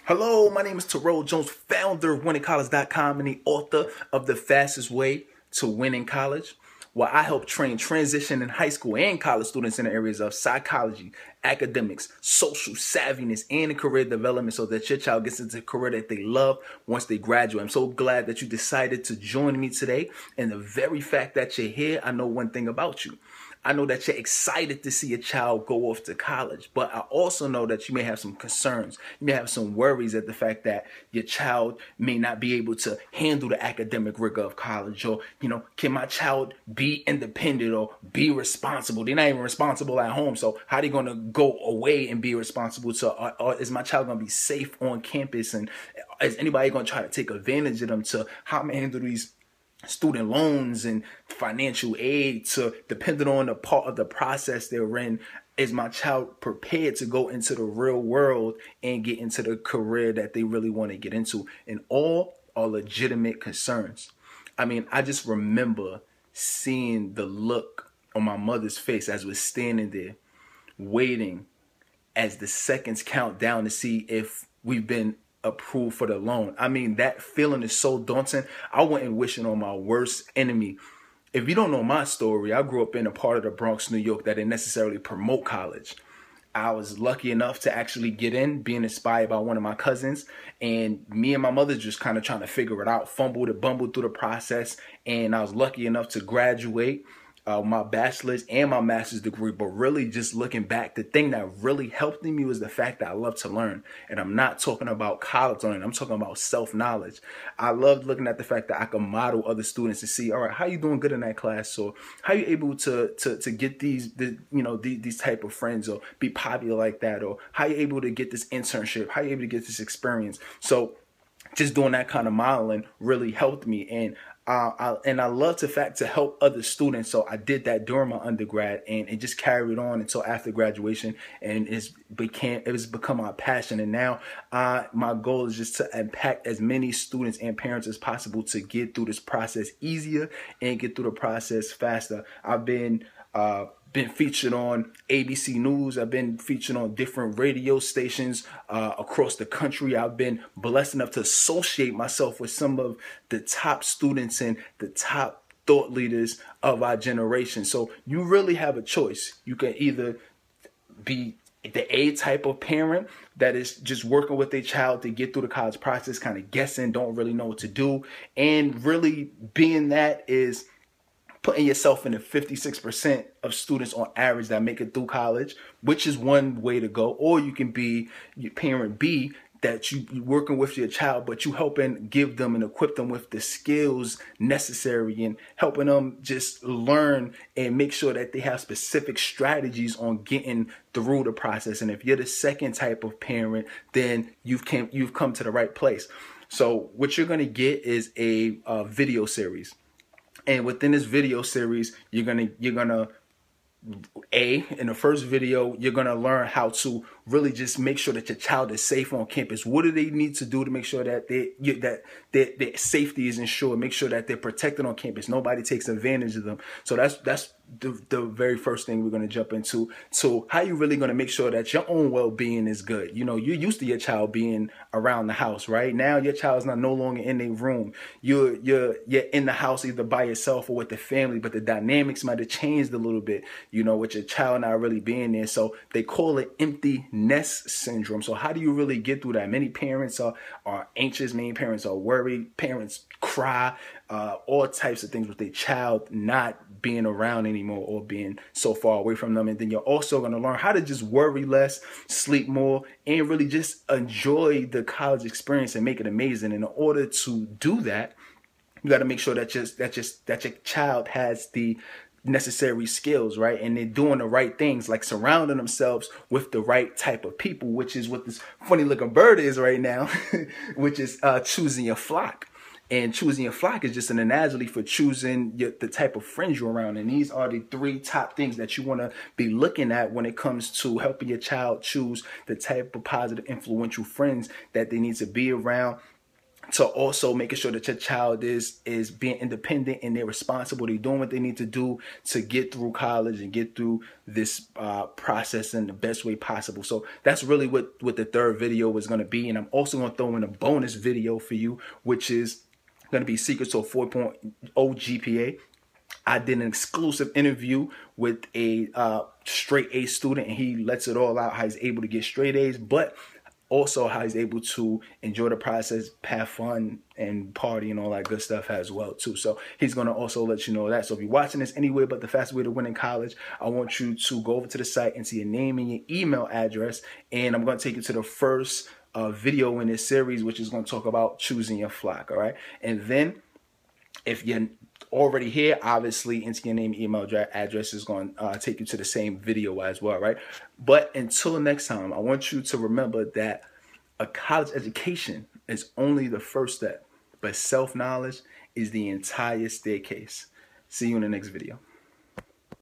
Hello, my name is Terrell Jones, founder of winningcollege.com and the author of The Fastest Way to Winning College, where I help train transition in high school and college students in the areas of psychology, academics, social savviness, and career development so that your child gets into a career that they love once they graduate. I'm so glad that you decided to join me today. And the very fact that you're here, I know one thing about you. I know that you're excited to see a child go off to college, but I also know that you may have some concerns. You may have some worries at the fact that your child may not be able to handle the academic rigor of college, or, can my child be independent or be responsible? They're not even responsible at home. So how are they going to go away and be responsible? Or is my child going to be safe on campus? And is anybody going to try to take advantage of them? To how I'm handle these student loans and financial aid, to depending on the part of the process they're in. Is my child prepared to go into the real world and get into the career that they really want to get into? And all are legitimate concerns. I mean, I just remember seeing the look on my mother's face as we're standing there waiting as the seconds count down to see if we've been approved for the loan. I mean, that feeling is so daunting. I wouldn't wish it on my worst enemy. If you don't know my story, I grew up in a part of the Bronx, New York that didn't necessarily promote college. I was lucky enough to actually get in, being inspired by one of my cousins, and me and my mother just kind of trying to figure it out, fumbled and bumbled through the process, and I was lucky enough to graduate my bachelor's and my master's degree. But really, just looking back, the thing that really helped me was the fact that I love to learn. And I'm not talking about college learning. I'm talking about self-knowledge. I loved looking at the fact that I could model other students and see, all right, how you doing good in that class? Or how you able to get these type of friends, or be popular like that? Or how you able to get this internship? How you able to get this experience? So just doing that kind of modeling really helped me. And I love the fact to help other students. So I did that during my undergrad, and it just carried on until after graduation, and it's become my passion. And now my goal is just to impact as many students and parents as possible to get through this process easier and get through the process faster. I've been featured on ABC News. I've been featured on different radio stations across the country. I've been blessed enough to associate myself with some of the top students and the top thought leaders of our generation. So you really have a choice. You can either be the A type of parent that is just working with their child to get through the college process, kind of guessing, don't really know what to do. And really being that is putting yourself in the 56% of students on average that make it through college, which is one way to go. Or you can be your parent B, that you working with your child, but you helping give them and equip them with the skills necessary, and helping them just learn and make sure that they have specific strategies on getting through the process. And if you're the second type of parent, then you've come to the right place. So what you're going to get is a video series. And within this video series, you're gonna in the first video, you're gonna learn how to really just make sure that your child is safe on campus. What do they need to do to make sure that their safety is ensured? Make sure that they're protected on campus. Nobody takes advantage of them. So that's the very first thing we're going to jump into. So how you really going to make sure that your own well-being is good? You're used to your child being around the house, right? Now your child's no longer in their room. You're in the house either by yourself or with the family, but the dynamics might have changed a little bit, with your child not really being there. So they call it empty nest syndrome. So how do you really get through that? Many parents are anxious. Many parents are worried. Parents cry, all types of things with their child not being around anymore or being so far away from them. And then you're also going to learn how to just worry less, sleep more, and really just enjoy the college experience and make it amazing. And in order to do that, you got to make sure that your child has the necessary skills, right? And they're doing the right things, like surrounding themselves with the right type of people, which is what this funny looking bird is right now, which is choosing your flock. And choosing your flock is just an analogy for choosing the type of friends you're around. And these are the three top things that you want to be looking at when it comes to helping your child choose the type of positive, influential friends that they need to be around. to also making sure that your child is being independent and they're responsible. They're doing what they need to do to get through college and get through this process in the best way possible. So that's really what the third video is going to be. And I'm also going to throw in a bonus video for you, which is going to be secrets to a 4.0 GPA. I did an exclusive interview with a straight A student, and he lets it all out, how he's able to get straight A's, but also how he's able to enjoy the process, have fun, and party and all that good stuff as well too. So he's going to also let you know that. So if you're watching this anyway but the fastest way to win in college, I want you to go over to the site and see your name and your email address, and I'm going to take you to the first video in this series, which is going to talk about choosing your flock. All right, and then if you're already here, obviously into your name, email address is going to take you to the same video as well, right? But until next time, I want you to remember that a college education is only the first step, but self-knowledge is the entire staircase. See you in the next video.